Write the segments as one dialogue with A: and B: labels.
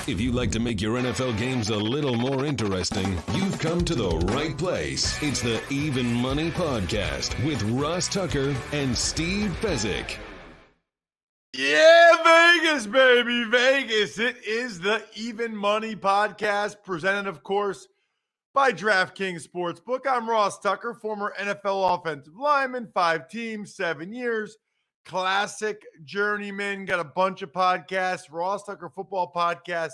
A: If you'd like to make your NFL games a little more interesting, you've come to the right place. It's the Even Money Podcast with Ross Tucker and Steve Fezzik.
B: Yeah, Vegas, baby, Vegas. It is the Even Money Podcast, presented, of course, by DraftKings Sportsbook. I'm Ross Tucker, former NFL offensive lineman, 5 teams, 7 years, classic journeyman, got a bunch of podcasts. Ross Tucker Football Podcast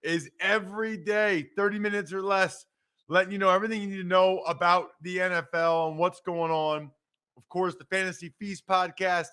B: is every day, 30 minutes or less, letting you know everything you need to know about the NFL and what's going on. Of course, the Fantasy Feast Podcast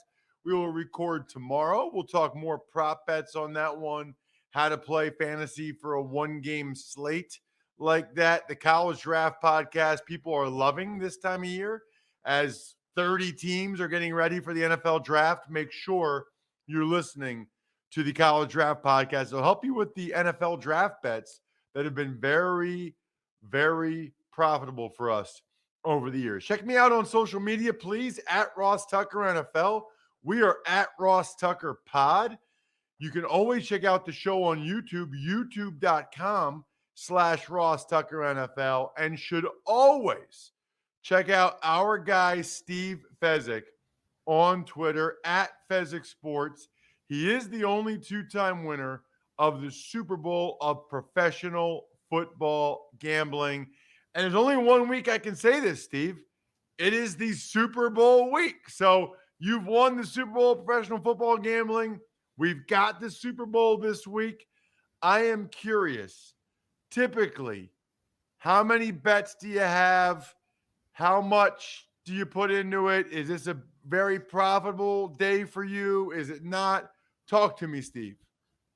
B: we will record tomorrow. We'll talk more prop bets on that one, how to play fantasy for a one-game slate like that. The College Draft Podcast, people are loving this time of year as 30 teams are getting ready for the NFL Draft. Make sure you're listening to the College Draft Podcast. It'll help you with the NFL Draft bets that have been very, very profitable for us over the years. Check me out on social media, please, at Ross Tucker NFL. We are at Ross Tucker Pod. You can always check out the show on YouTube, youtube.com/Ross Tucker NFL, and should always check out our guy, Steve Fezzik, on Twitter, at Fezzik Sports. He is the only two-time winner of the Super Bowl of professional football gambling. And there's only 1 week I can say this, Steve. It is the Super Bowl week. So you've won the Super Bowl of professional football gambling. We've got the Super Bowl this week. I am curious, typically, how many bets do you have? How much do you put into it? Is this a very profitable day for you? Is it not? Talk to me, Steve.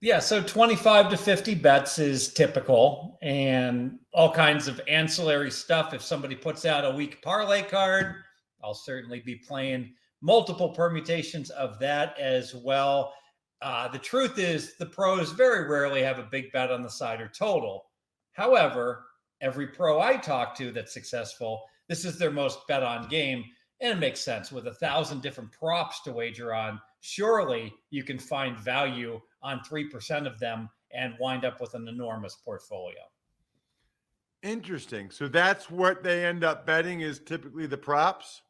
C: Yeah, so 25 to 50 bets is typical, and all kinds of ancillary stuff. If somebody puts out a weak parlay card, I'll certainly be playing multiple permutations of that as well. The truth is the pros very rarely have a big bet on the side or total. However, every pro I talk to that's successful, this is their most bet on game. And it makes sense with 1,000 different props to wager on. Surely you can find value on 3% of them and wind up with an enormous portfolio.
B: Interesting. So that's what they end up betting is typically the props?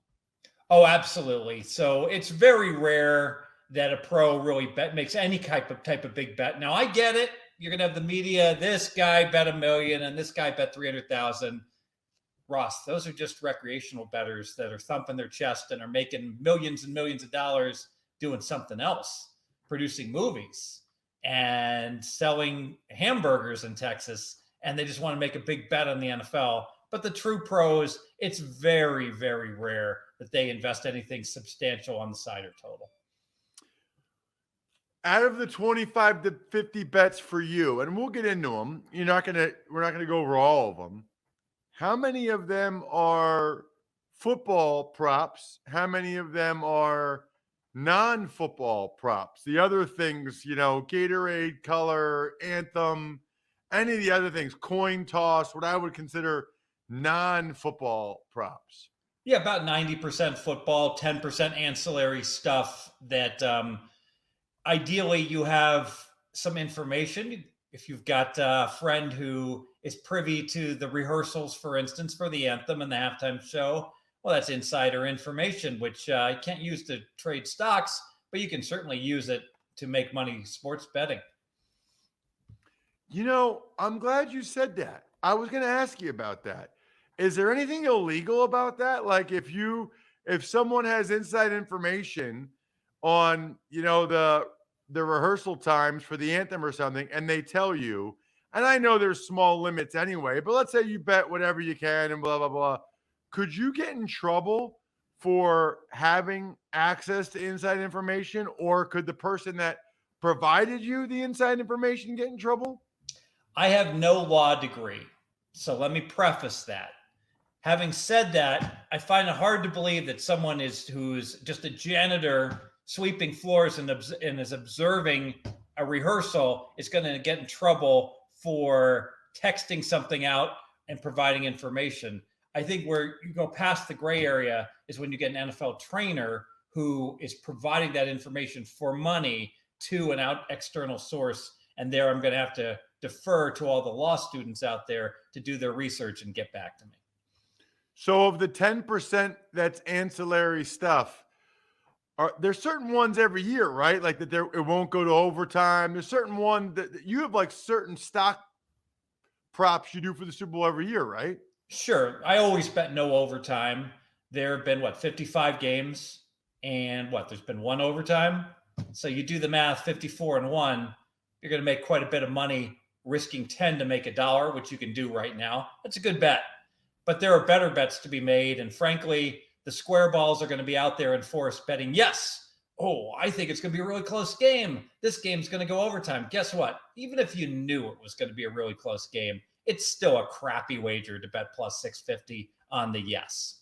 C: Oh, absolutely. So it's very rare that a pro really makes any type of big bet. Now, I get it. You're going to have the media. This guy bet $1 million and this guy bet 300,000. Ross, those are just recreational bettors that are thumping their chest and are making millions and millions of dollars doing something else, producing movies and selling hamburgers in Texas. And they just want to make a big bet on the NFL. But the true pros, it's very, very rare that they invest anything substantial on the side or total.
B: Out of the 25 to 50 bets for you, and we'll get into them, we're not going to go over all of them. How many of them are football props? How many of them are non-football props? The other things, Gatorade, color, anthem, any of the other things, coin toss, what I would consider non-football props.
C: Yeah, about 90% football, 10% ancillary stuff that ideally you have some information. If you've got a friend who is privy to the rehearsals, for instance, for the anthem and the halftime show, well, that's insider information, which I can't use to trade stocks, but you can certainly use it to make money sports betting.
B: I'm glad you said that. I was going to ask you about that. Is there anything illegal about that? Like if someone has inside information on, the rehearsal times for the anthem or something, and they tell you, and I know there's small limits anyway, but let's say you bet whatever you can and blah, blah, blah. Could you get in trouble for having access to inside information, or could the person that provided you the inside information get in trouble?
C: I have no law degree, so let me preface that. Having said that, I find it hard to believe that someone who's just a janitor sweeping floors and is observing a rehearsal is going to get in trouble for texting something out and providing information. I think where you go past the gray area is when you get an NFL trainer who is providing that information for money to an external source. And there I'm going to have to defer to all the law students out there to do their research and get back to me.
B: So of the 10% that's ancillary stuff, there's certain ones every year, right? Like that it won't go to overtime. There's certain one that you have like certain stock props you do for the Super Bowl every year, right?
C: Sure. I always bet no overtime. There have been 55 games, and there's been one overtime. So you do the math, 54-1, you're going to make quite a bit of money risking 10 to make $1, which you can do right now. That's a good bet. But there are better bets to be made. And frankly, the square balls are going to be out there in force betting, yes, I think it's going to be a really close game. This game's going to go overtime. Guess what? Even if you knew it was going to be a really close game, it's still a crappy wager to bet plus 650 on the yes.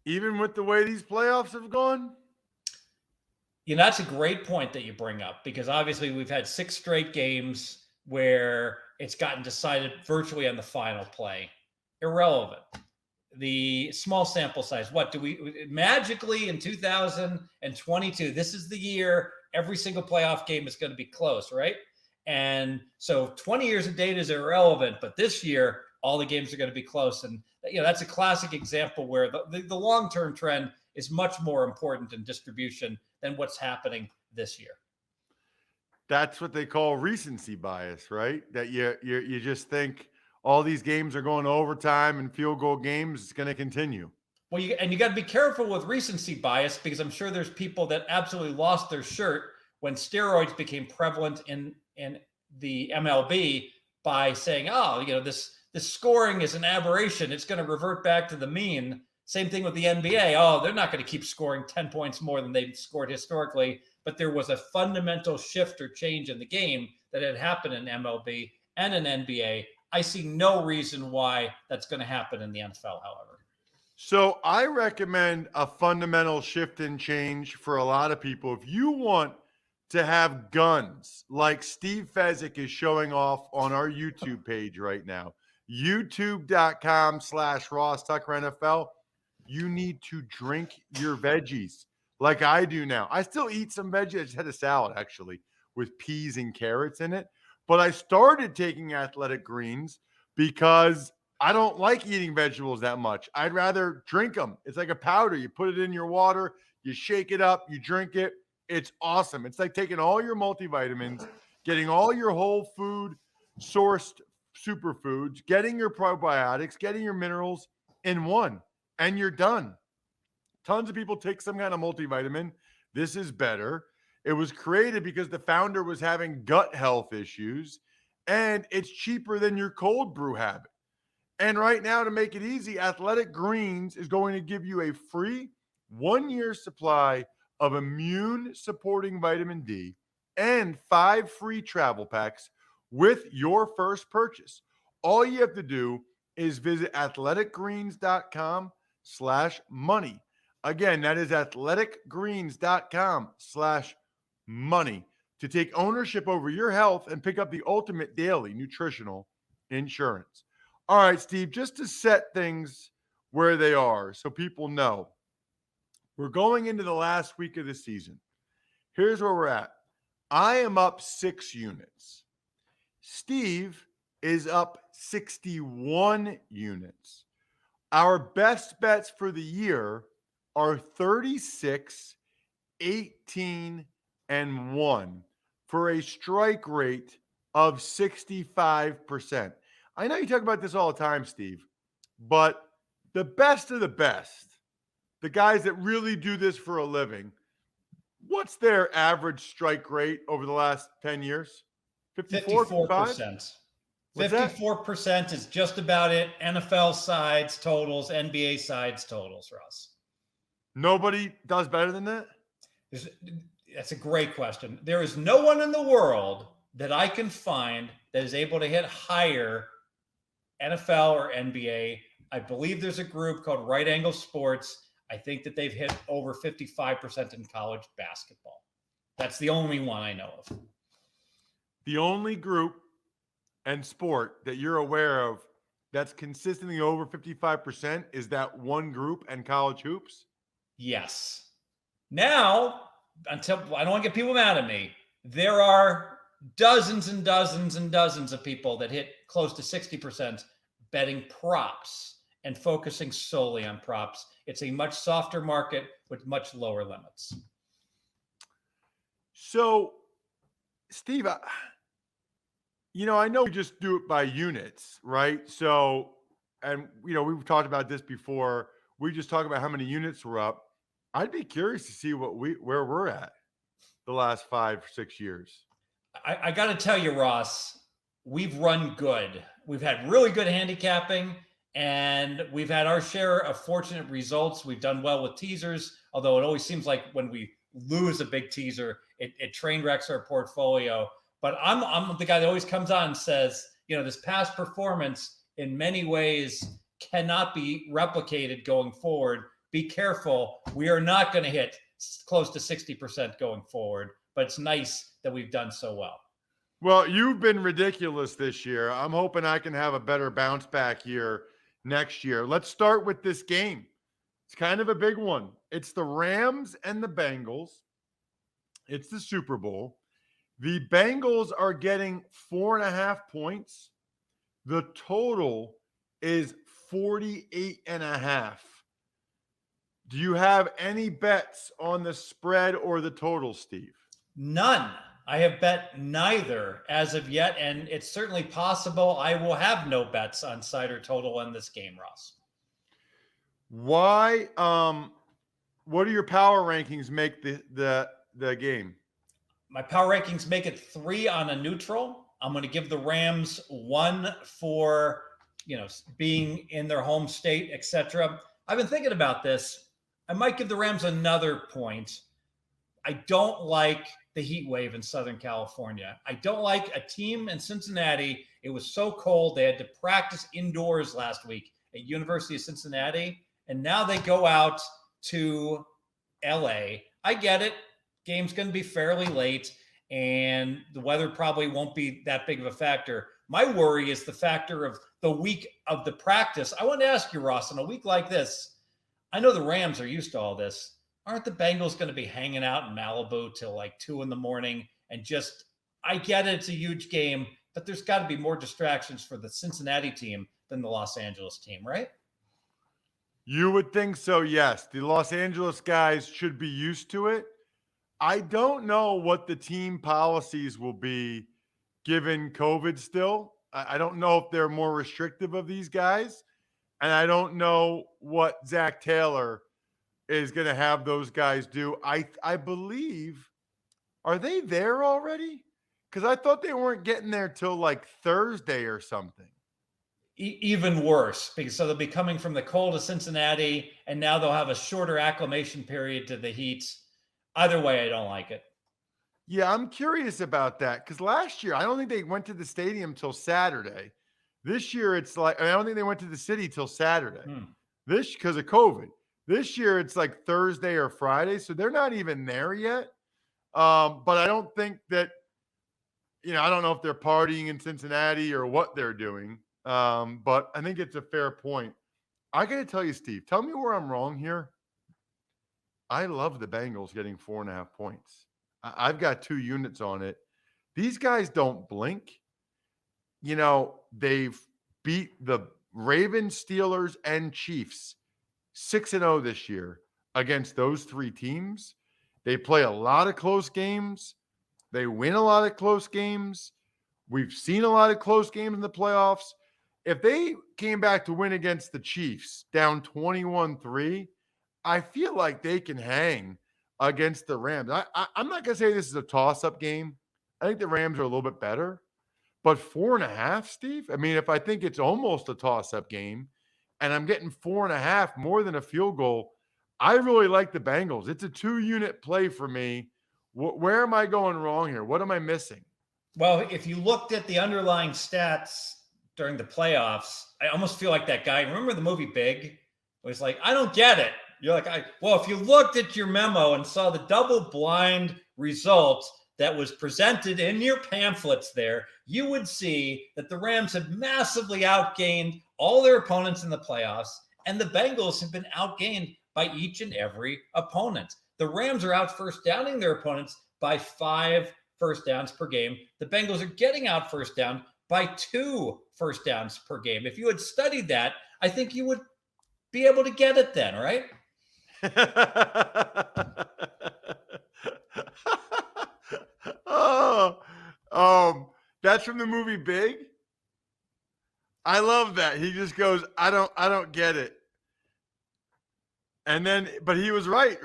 B: Even with the way these playoffs have gone?
C: That's a great point that you bring up, because obviously we've had 6 straight games where it's gotten decided virtually on the final play. Irrelevant. The small sample size. What do we magically in 2022? This is the year every single playoff game is going to be close, right? And so 20 years of data is irrelevant, but this year all the games are going to be close. And that's a classic example where the long-term trend is much more important in distribution than what's happening this year.
B: That's what they call recency bias, right? That you just think all these games are going to overtime and field goal games. It's going to continue.
C: Well, you got to be careful with recency bias, because I'm sure there's people that absolutely lost their shirt when steroids became prevalent in the MLB by saying, this scoring is an aberration. It's going to revert back to the mean. Same thing with the NBA. They're not going to keep scoring 10 points more than they've scored historically. But there was a fundamental shift or change in the game that had happened in MLB and in NBA. I see no reason why that's going to happen in the NFL, however.
B: So I recommend a fundamental shift and change for a lot of people. If you want to have guns like Steve Fezzik is showing off on our YouTube page right now, youtube.com/Ross Tucker NFL, you need to drink your veggies like I do now. I still eat some veggies. I just had a salad actually with peas and carrots in it. But I started taking Athletic Greens because I don't like eating vegetables that much. I'd rather drink them. It's like a powder. You put it in your water, you shake it up, you drink it. It's awesome. It's like taking all your multivitamins, getting all your whole food sourced superfoods, getting your probiotics, getting your minerals in one, and you're done. Tons of people take some kind of multivitamin. This is better. It was created because the founder was having gut health issues, and it's cheaper than your cold brew habit. And right now, to make it easy, Athletic Greens is going to give you a free 1-year supply of immune-supporting vitamin D and 5 free travel packs with your first purchase. All you have to do is visit athleticgreens.com/money. Again, that is athleticgreens.com/money to take ownership over your health and pick up the ultimate daily nutritional insurance. All right, Steve, just to set things where they are so people know, we're going into the last week of the season. Here's where we're at. I am up 6 units. Steve is up 61 units. Our best bets for the year are 36, 18, and 1 for a strike rate of 65%. I know you talk about this all the time, Steve, but the best of the best, the guys that really do this for a living, what's their average strike rate over the last 10 years?
C: 54%. 54% is just about it. NFL sides totals, NBA sides totals, Russ.
B: Nobody does better than that?
C: That's a great question. There is no one in the world that I can find that is able to hit higher NFL or NBA. I believe there's a group called Right Angle Sports. I think that they've hit over 55% in college basketball. That's the only one I know of.
B: The only group and sport that you're aware of that's consistently over 55% is that one group and college hoops?
C: Yes. Now, until I don't want to get people mad at me, there are dozens and dozens and dozens of people that hit close to 60% betting props and focusing solely on props. It's a much softer market with much lower limits.
B: So, Steve, I know we just do it by units, right? So, and we've talked about this before. We just talk about how many units we're up. I'd be curious to see where we're at the last 5-6 years.
C: I got to tell you, Ross, we've run good. We've had really good handicapping, and we've had our share of fortunate results. We've done well with teasers, although it always seems like when we lose a big teaser, it train wrecks our portfolio. But I'm the guy that always comes on and says, this past performance in many ways cannot be replicated going forward. Be careful. We are not going to hit close to 60% going forward, but it's nice that we've done so well.
B: Well, you've been ridiculous this year. I'm hoping I can have a better bounce back year next year. Let's start with this game. It's kind of a big one. It's the Rams and the Bengals. It's the Super Bowl. The Bengals are getting 4.5 points. The total is 48.5. Do you have any bets on the spread or the total, Steve?
C: None. I have bet neither as of yet, and it's certainly possible I will have no bets on side or total in this game, Ross.
B: Why? What do your power rankings make the game?
C: My power rankings make it 3 on a neutral. I'm going to give the Rams 1 for, being in their home state, etc. I've been thinking about this. I might give the Rams another point. I don't like the heat wave in Southern California. I don't like a team in Cincinnati. It was so cold. They had to practice indoors last week at University of Cincinnati. And now they go out to LA. I get it. Game's going to be fairly late, and the weather probably won't be that big of a factor. My worry is the factor of the week of the practice. I want to ask you, Ross, on a week like this, I know the Rams are used to all this. Aren't the Bengals going to be hanging out in Malibu till like 2 a.m. and just, I get it, it's a huge game, but there's got to be more distractions for the Cincinnati team than the Los Angeles team, right?
B: You would think so, yes. The Los Angeles guys should be used to it. I don't know what the team policies will be given COVID still. I don't know if they're more restrictive of these guys. And I don't know what Zach Taylor is going to have those guys do. I believe, are they there already? Because I thought they weren't getting there till like Thursday or something.
C: Even worse, because so they'll be coming from the cold of Cincinnati, and now they'll have a shorter acclimation period to the heat. Either way, I don't like it.
B: Yeah, I'm curious about that because last year, I don't think they went to the stadium till Saturday. This year, it's like, I don't think they went to the city till Saturday. This, because of COVID. This year, it's like Thursday or Friday, so they're not even there yet. But I don't think that, I don't know if they're partying in Cincinnati or what they're doing. But I think it's a fair point. I got to tell you, Steve, tell me where I'm wrong here. I love the Bengals getting 4.5 points. I've got 2 units on it. These guys don't blink. They've beat the Ravens, Steelers, and Chiefs 6-0 this year against those 3 teams. They play a lot of close games. They win a lot of close games. We've seen a lot of close games in the playoffs. If they came back to win against the Chiefs down 21-3, I feel like they can hang against the Rams. I'm not going to say this is a toss-up game. I think the Rams are a little bit better. But 4.5, Steve? I mean, if I think it's almost a toss-up game and I'm getting 4.5 more than a field goal, I really like the Bengals. It's a 2-unit play for me. Where am I going wrong here? What am I missing?
C: Well, if you looked at the underlying stats during the playoffs, I almost feel like that guy. Remember the movie Big? It was like, I don't get it. You're like, if you looked at your memo and saw the double-blind result that was presented in your pamphlets there, you would see that the Rams have massively outgained all their opponents in the playoffs, and the Bengals have been outgained by each and every opponent. The Rams are out first downing their opponents by 5 first downs per game. The Bengals are getting out first down by 2 first downs per game. If you had studied that, I think you would be able to get it then, right?
B: That's from the movie Big. I love that. He just goes, I don't get it. And then, but he was right?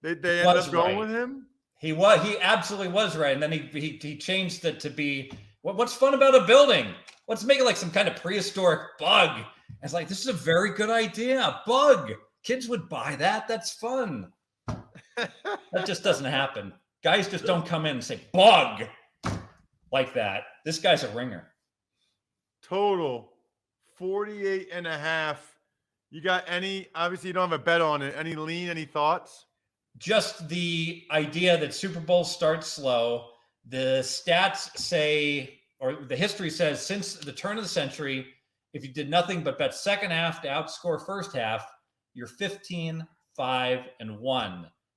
B: They ended up going with him.
C: He absolutely was right. And then he changed it to be, what's fun about a building? Let's make it like some kind of prehistoric bug. And it's like, this is a very good idea. Bug. Kids would buy that. That's fun. That just doesn't happen. Guys just don't come in and say bug like that. This guy's a ringer.
B: Total 48.5. You got obviously you don't have a bet on it. Any lean, any thoughts?
C: Just the idea that Super Bowls start slow. The stats say, or the history says, since the turn of the century, if you did nothing but bet second half to outscore first half, you're 15-5-1.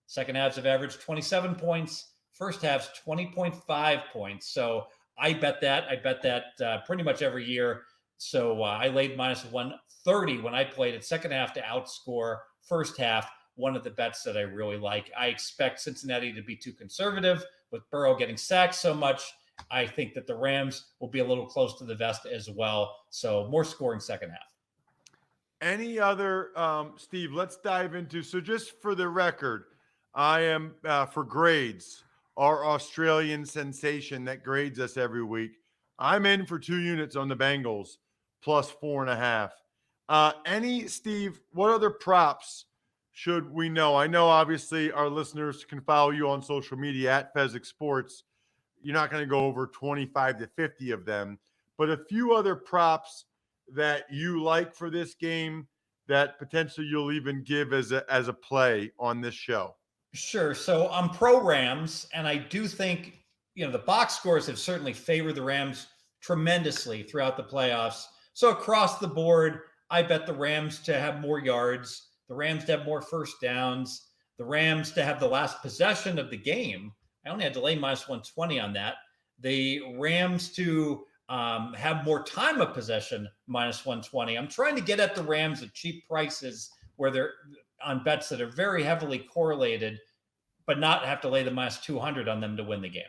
C: Second halves have averaged 27 points. First halves 20.5 points. So I bet that pretty much every year. So I laid minus 130 when I played it second half to outscore first half. One of the bets that I really like. I expect Cincinnati to be too conservative with Burrow getting sacked so much. I think that the Rams will be a little close to the vest as well. So more scoring second half.
B: Any other, Steve, let's dive into, so just for the record, I am, for grades, our Australian sensation that grades us every week. I'm in for 2 units on the Bengals, plus 4.5. Steve, what other props should we know? I know, obviously, our listeners can follow you on social media at Fezzik Sports. You're not going to go over 25 to 50 of them, but a few other props that you like for this game that potentially you'll even give as a play on this show.
C: Sure. So I'm pro Rams, and I do think, the box scores have certainly favored the Rams tremendously throughout the playoffs. So across the board, I bet the Rams to have more yards, the Rams to have more first downs, the Rams to have the last possession of the game. I only had to lay minus 120 on that. The Rams to have more time of possession, minus 120. I'm trying to get at the Rams at cheap prices where they're on bets that are very heavily correlated, but not have to lay the minus 200 on them to win the game.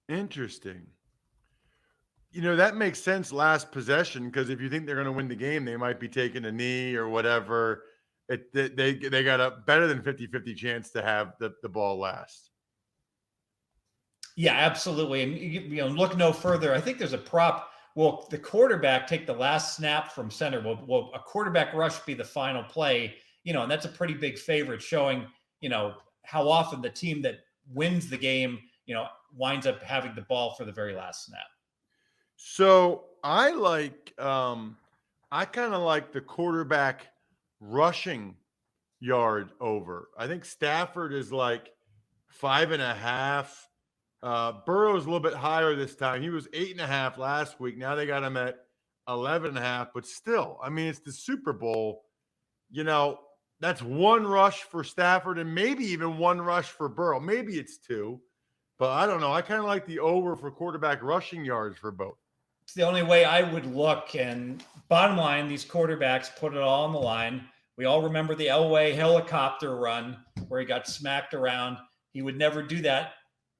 B: Interesting. That makes sense, last possession, because if you think they're going to win the game, they might be taking a knee or whatever. They got a better than 50-50 chance to have the ball last.
C: Yeah, absolutely. And look no further. I think there's a prop. Will the quarterback take the last snap from center? Will a quarterback rush be the final play? And that's a pretty big favorite, showing, how often the team that wins the game, winds up having the ball for the very last snap.
B: So I kind of like the quarterback rushing yard over. I think Stafford is like 5.5. Burrow's a little bit higher this time. He was 8.5 last week. Now they got him at 11.5, but still, it's the Super Bowl. That's 1 rush for Stafford and maybe even 1 rush for Burrow. Maybe it's 2, but I don't know. I kind of like the over for quarterback rushing yards for both.
C: It's the only way I would look. And bottom line, these quarterbacks put it all on the line. We all remember the Elway helicopter run where he got smacked around. He would never do that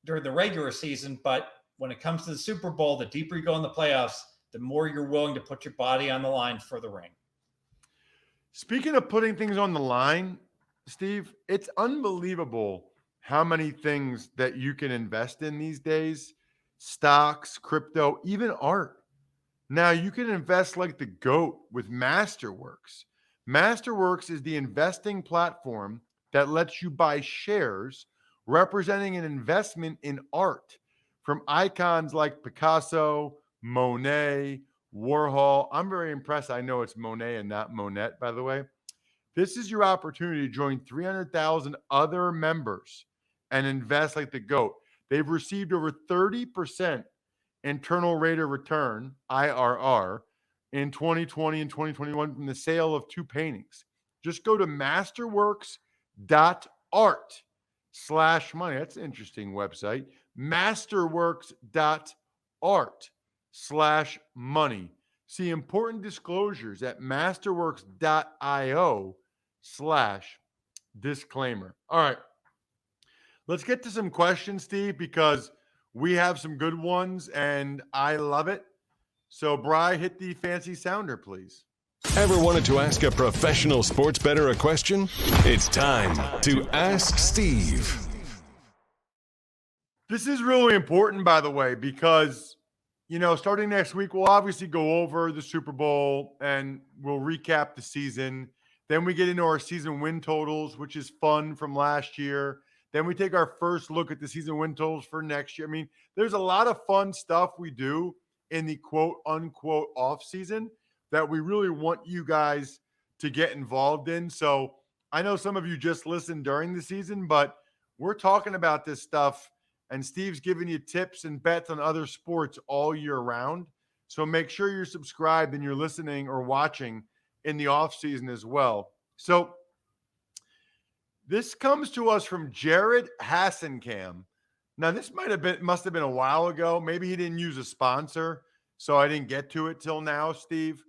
C: during the regular season, but when it comes to the Super Bowl, the deeper you go in the playoffs, the more you're willing to put your body on the line for the ring.
B: Speaking of putting things on the line, Steve, it's unbelievable how many things that you can invest in these days. Stocks, crypto, even art. Now you can invest like the GOAT with Masterworks. Masterworks is the investing platform that lets you buy shares representing an investment in art from icons like Picasso, Monet, Warhol. I'm very impressed. I know it's Monet and not Monet, by the way. This is your opportunity to join 300,000 other members and invest like the GOAT. They've received over 30% internal rate of return, IRR, in 2020 and 2021 from the sale of 2 paintings. Just go to masterworks.art masterworks.art/money. That's an interesting website. Masterworks.art/money. See important disclosures at masterworks.io/disclaimer. All right. Let's get to some questions, Steve, because we have some good ones and I love it. So, Bri, hit the fancy sounder, please.
A: Ever wanted to ask a professional sports bettor a question? It's time to Ask Steve.
B: This is really important, by the way, because, starting next week, we'll obviously go over the Super Bowl and we'll recap the season. Then we get into our season win totals, which is fun from last year. Then we take our first look at the season win totals for next year. I mean, there's a lot of fun stuff we do in the quote unquote off season that we really want you guys to get involved in. So I know some of you just listened during the season, but we're talking about this stuff and Steve's giving you tips and bets on other sports all year round. So make sure you're subscribed and you're listening or watching in the off season as well. So this comes to us from Jared Hassenkam. Now, this must have been a while ago. Maybe he didn't use a sponsor, so I didn't get to it till now, Steve.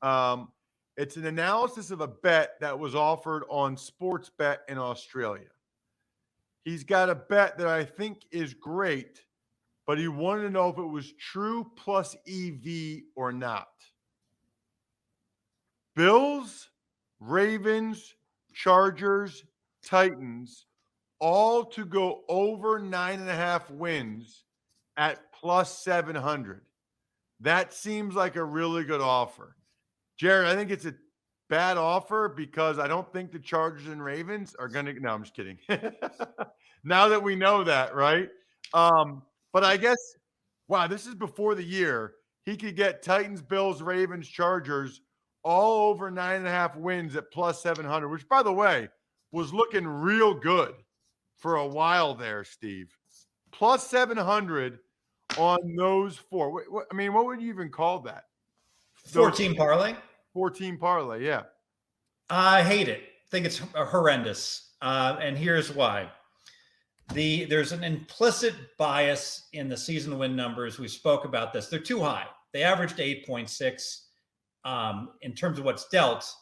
B: It's an analysis of a bet that was offered on Sportsbet in Australia. He's got a bet that I think is great, but he wanted to know if it was true plus EV or not. Bills, Ravens, Chargers, Titans, all to go over 9.5 wins at plus 700. That seems like a really good offer. Jared, I think it's a bad offer because I don't think the Chargers and Ravens are going to – no, I'm just kidding. Now that we know that, right? But I guess, wow, this is before the year. He could get Titans, Bills, Ravens, Chargers all over 9.5 wins at plus 700, which, by the way, was looking real good for a while there, Steve. Plus 700 on those four. What would you even call that?
C: 14 parlay?
B: 14 parlay, yeah.
C: I hate it. I think it's horrendous. And here's why. There's an implicit bias in the season win numbers. We spoke about this. They're too high. They averaged 8.6 in terms of what's dealt.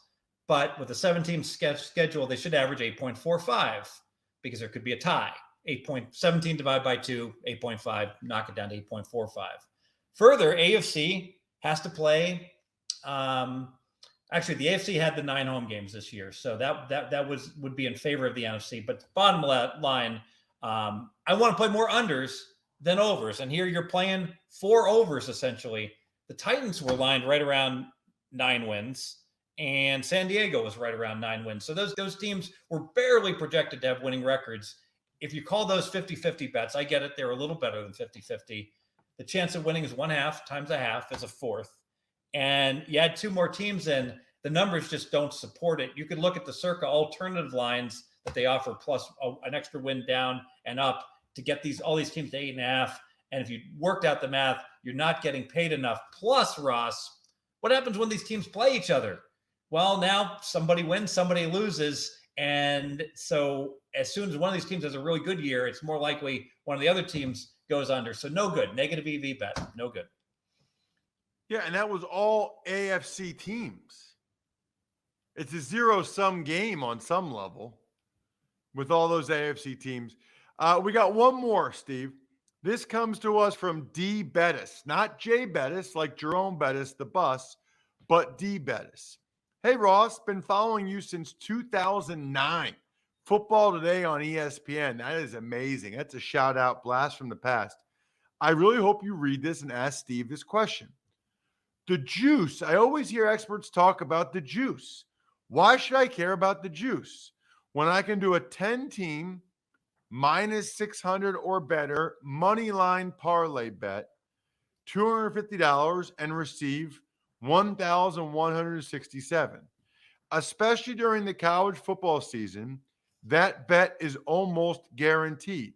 C: But with a 17 schedule, they should average 8.45 because there could be a tie. 8.17 divided by 2, 8.5, knock it down to 8.45. Further, AFC has to play. Actually, the AFC had the 9 home games this year, so that would be in favor of the NFC. But bottom line, I want to play more unders than overs, and here you're playing 4 overs essentially. The Titans were lined right around 9 wins. And San Diego was right around 9 wins. So those teams were barely projected to have winning records. If you call those 50-50 bets, I get it. They're a little better than 50-50. The chance of winning is 1/2 times a half is a 4th. And you add 2 more teams in, the numbers just don't support it. You could look at the Circa alternative lines that they offer plus an extra win down and up to get all these teams to 8.5. And if you worked out the math, you're not getting paid enough. Plus, Ross, what happens when these teams play each other? Well, now somebody wins, somebody loses. And so as soon as one of these teams has a really good year, it's more likely one of the other teams goes under. So no good. Negative EV bet. No good.
B: Yeah, and that was all AFC teams. It's a zero-sum game on some level with all those AFC teams. We got one more, Steve. This comes to us from D. Bettis. Not J. Bettis, like Jerome Bettis, the bus, but D. Bettis. Hey, Ross, been following you since 2009. Football Today on ESPN. That is amazing. That's a shout-out blast from the past. I really hope you read this and ask Steve this question. The juice. I always hear experts talk about the juice. Why should I care about the juice when I can do a 10-team minus 600 or better money line parlay bet, $250 and receive 1,167. Especially during the college football season, that bet is almost guaranteed.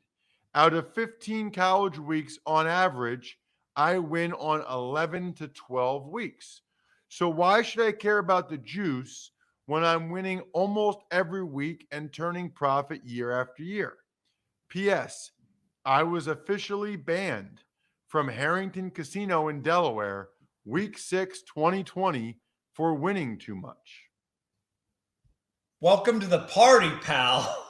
B: Out of 15 college weeks on average, I win on 11 to 12 weeks. So why should I care about the juice when I'm winning almost every week and turning profit year after year? P.S. I was officially banned from Harrington Casino in Delaware, Week 6, 2020, for winning too much.
C: Welcome to the party, pal.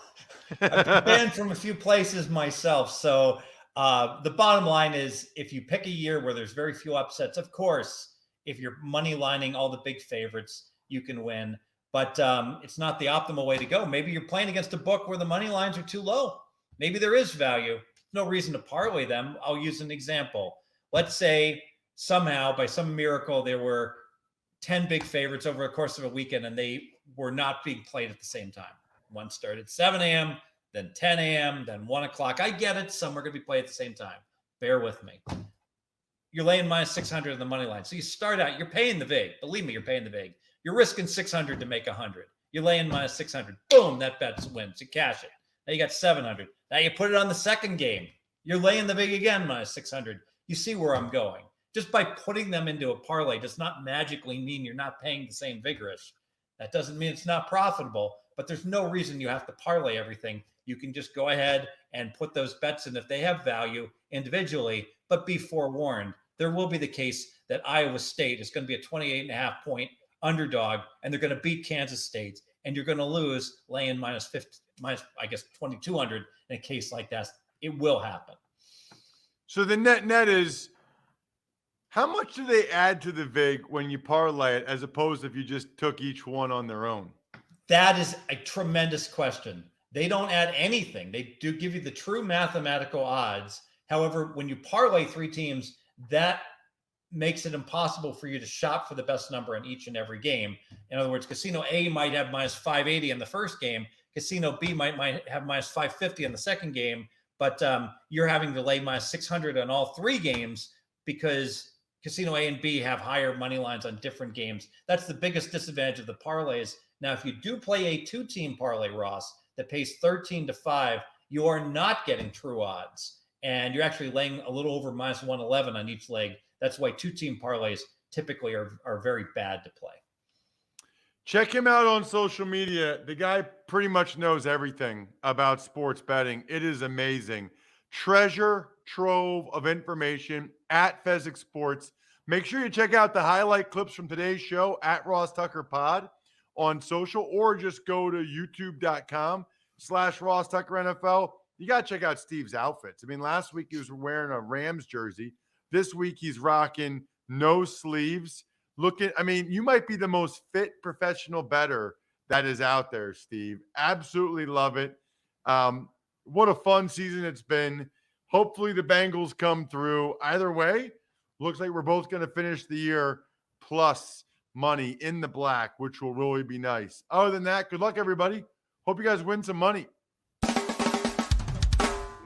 C: I've been banned from a few places myself. So the bottom line is, if you pick a year where there's very few upsets, of course, if you're money lining all the big favorites, you can win. But it's not the optimal way to go. Maybe you're playing against a book where the money lines are too low. Maybe there is value. No reason to parlay them. I'll use an example. Let's say somehow, by some miracle, there were 10 big favorites over the course of a weekend, and they were not being played at the same time. One started at 7 a.m., then 10 a.m., then 1 o'clock. I get it. Some are going to be played at the same time. Bear with me. You're laying minus 600 in the money line. So you start out, you're paying the vig. Believe me, you're paying the vig. You're risking 600 to make 100. You're laying minus 600. Boom, that bet wins. You cash it. Now you got 700. Now you put it on the second game. You're laying the vig again, minus 600. You see where I'm going. Just by putting them into a parlay does not magically mean you're not paying the same vigorish. That doesn't mean it's not profitable, but there's no reason you have to parlay everything. You can just go ahead and put those bets in if they have value individually, but be forewarned. There will be the case that Iowa State is going to be a 28.5 point underdog, and they're going to beat Kansas State, and you're going to lose laying minus 2,200 in a case like that. It will happen.
B: So the net is, how much do they add to the vig when you parlay it, as opposed to if you just took each one on their own?
C: That is a tremendous question. They don't add anything. They do give you the true mathematical odds. However, when you parlay three teams, that makes it impossible for you to shop for the best number in each and every game. In other words, Casino A might have minus 580 in the first game. Casino B might have minus 550 in the second game, but you're having to lay minus 600 on all three games because Casino A and B have higher money lines on different games. That's the biggest disadvantage of the parlays. Now, if you do play a two-team parlay, Ross, that pays 13-5, you are not getting true odds. And you're actually laying a little over minus 111 on each leg. That's why two-team parlays typically are very bad to play.
B: Check him out on social media. The guy pretty much knows everything about sports betting. It is amazing. Treasure trove of information at Fezzik Sports. Make sure you check out the highlight clips from today's show at Ross Tucker Pod on social, or just go to youtube.com/Ross Tucker NFL. You got to check out Steve's outfits. I mean, last week he was wearing a Rams jersey. This week he's rocking no sleeves. You might be the most fit professional bettor that is out there, Steve. Absolutely love it. What a fun season it's been. Hopefully the Bengals come through. Either way, looks like we're both going to finish the year plus money in the black, which will really be nice. Other than that, good luck, everybody. Hope you guys win some money.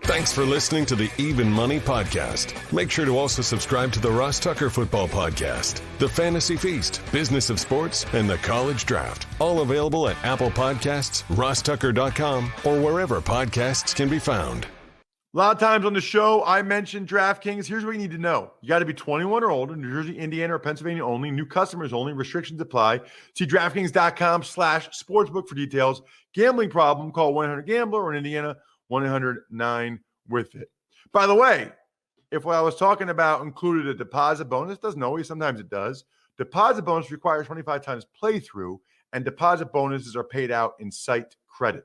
A: Thanks for listening to the Even Money Podcast. Make sure to also subscribe to the Ross Tucker Football Podcast, the Fantasy Feast, Business of Sports, and the College Draft. All available at Apple Podcasts, rosstucker.com, or wherever podcasts can be found.
B: A lot of times on the show, I mentioned DraftKings. Here's what you need to know. You got to be 21 or older, New Jersey, Indiana, or Pennsylvania only. New customers only. Restrictions apply. See DraftKings.com/sportsbook for details. Gambling problem, call 1-800-GAMBLER, or in Indiana, 1-800-9-WITH-IT. By the way, if what I was talking about included a deposit bonus, doesn't always, sometimes it does. Deposit bonus requires 25 times playthrough, and deposit bonuses are paid out in site credit.